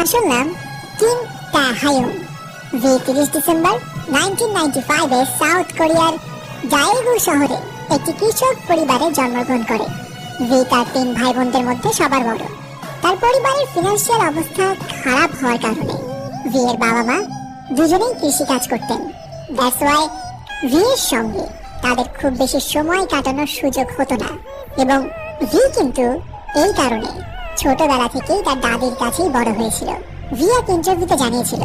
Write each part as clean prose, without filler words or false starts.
আসল নাম Kim তাহায়ং। V 30 December 1995 এ south কোরিয়ার দায়েগু শহরে একটি কৃষক পরিবারে জন্মগ্রহণ করে। ভি তার 3 ভাই বোনদের মধ্যে সবার বড়। তার পরিবারের ফিনান্সিয়াল অবস্থা খারাপ হওয়ার কারণে ভি এর বাবা মা দুজনেই কৃষি কাজ করতেন। দ্যাটস ওয়াই ভি এর সঙ্গে তাদের খুব বেশি সময় কাটানোর সুযোগ হতো না, এবং ভি কিন্তু এই কারণে ছোটবেলা থেকেই তার দাদির কাছেই বড় হয়েছিল। ভি এক ইন্টারভিউতে জানিয়েছিল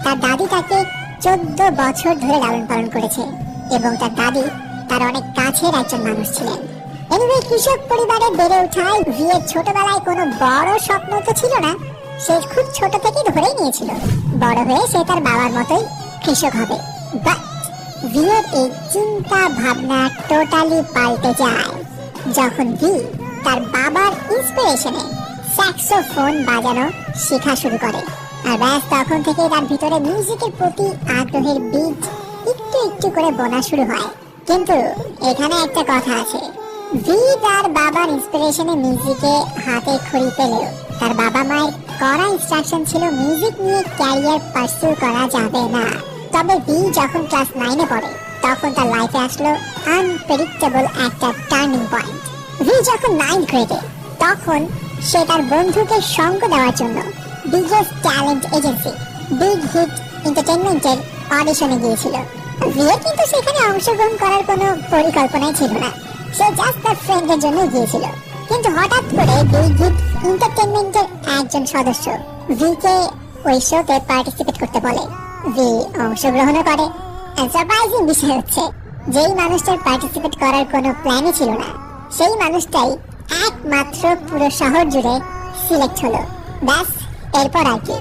তার দাদি তাকে 14 বছর ধরে লালন পালন করেছে, এবং তার দাদি তার অনেক কাছের একজন মানুষ ছিলেন। এনিওয়ে, কৃষক পরিবারে বেড়ে ওঠায় ভি এর ছোটবেলায় কোনো বড় স্বপ্ন তো ছিল না। সে খুব ছোট থেকেই ধরেই নিয়েছিল বড় হয়ে সে তার বাবার মতোই কৃষক হবে। বাট ভি এর এই চিন্তা ভাবনা টোটালি পাল্টে যায় যখন ভি তার বাবার ইন্সপিরেশনে স্যাক্সোফোন বাজানো শেখা শুরু করে। আর ব্যাস, তখন থেকে তার ভিতরে মিউজিকের প্রতি আগ্রহের বীজ একটু একটু করে বোনা শুরু হয়। কিন্তু এখানে একটা কথা আছে, ভি তার বাবার ইন্সপিরেশনে মিউজিকে হাতে খড়ি পেলেও তার বাবা মায়ের কড়া ইনস্ট্রাকশন ছিল মিউজিক নিয়ে ক্যারিয়ার পার্সু করা যাবে না। তবে ভি যখন ক্লাস 9 এ পড়ে তখন তার লাইফে আসলো আনপ্রেডিক্টেবল একটা টার্নিং পয়েন্ট। ভি যখন 9th গ্রেডে, তখন সে তার বন্ধুকে সঙ্গ দেওয়ার জন্য biggest talent agency big hit এন্টারটেইনমেন্টের অডিশনে গিয়েছিল। ভি এর কিন্তু সেখানে অংশগ্রহণ করার কোনো পরিকল্পনাই ছিল না, সে জাস্ট তার ফ্রেন্ডের জন্য গিয়েছিল। কিন্তু হঠাৎ করে বিগ হিট এন্টারটেইনমেন্টের একজন সদস্য ভিকে ওই শোতে পার্টিসিপেট করতে বলে। ভি অংশগ্রহণও করে। সারপ্রাইজিং বিষয় হচ্ছে, যেই মানুষটার পার্টিসিপেট করার কোনো প্ল্যানই ছিল না, সেই মানুষটাই একমাত্র পুরো শহর জুড়ে সিলেক্ট হলো। ব্যাস, এরপর আর কি,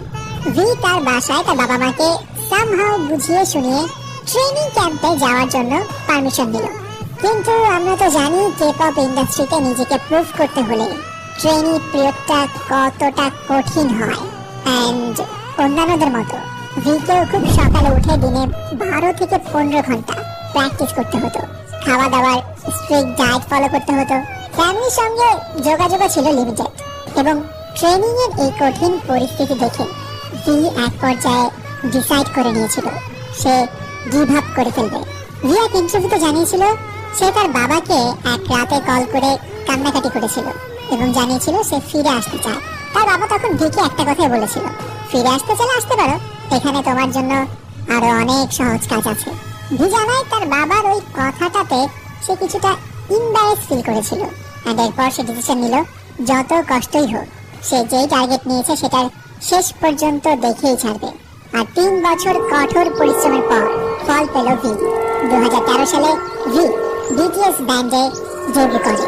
ভি তার বাসায় তার বাবা মাকে সামহাউ বুঝিয়ে শুনিয়ে ট্রেনিং ক্যাম্পে যাওয়ার জন্য পারমিশন দিল। কিন্তু আমরা তো জানি কে-পপ ইন্ডাস্ট্রিতে নিজেকে প্রুভ করতে হলে ট্রেনিং পিরিয়ডটা কতটা কঠিন হয়। অ্যান্ড অন্যান্যদের মতো ভিকেও খুব সকালে উঠে দিনে 12 থেকে 15 ঘন্টা প্র্যাকটিস করতে হতো। খাওয়া দাওয়ার স্ট্রিক্ট ডায়েট ফলো করতে হতো। ফ্যামিলির সঙ্গে যোগাযোগ ছিল লিমিটেড, এবং ট্রেনিং এর এই কঠিন পরিস্থিতি দেখে ভি এক পর্যায়ে ডিসাইড করে নিয়েছিল সে গিভ আপ করে ফেলবে। ভি এক ইন্টারভিউতে জানিয়েছিল সে তার বাবাকে এক রাতে কল করে কান্নাকাটি করেছিল এবং জানিয়েছিল সে ফিরে আসতে চায়। তার বাবা তখন ভিকে একটা কথাই বলেছিল, ফিরে আসতে চাইলে আসতে পারো, এখানে তোমার জন্য আরো অনেক সহজ কাজ আছে। ভি জানায় তার বাবার ওই কথাটাতে সে কিছুটা ইম্বারেস ফিল করেছিল। আর এরপর সে ডিসিশন নিল যত কষ্টই হোক সে যেই টার্গেট নিয়েছে সেটার শেষ পর্যন্ত দেখেই ছাড়বে। আর 3 বছর কঠোর পরিশ্রমের পর ফল পেল ভি। 2013 সালে ভি বিটিএস ব্যান্ডে যোগ করে।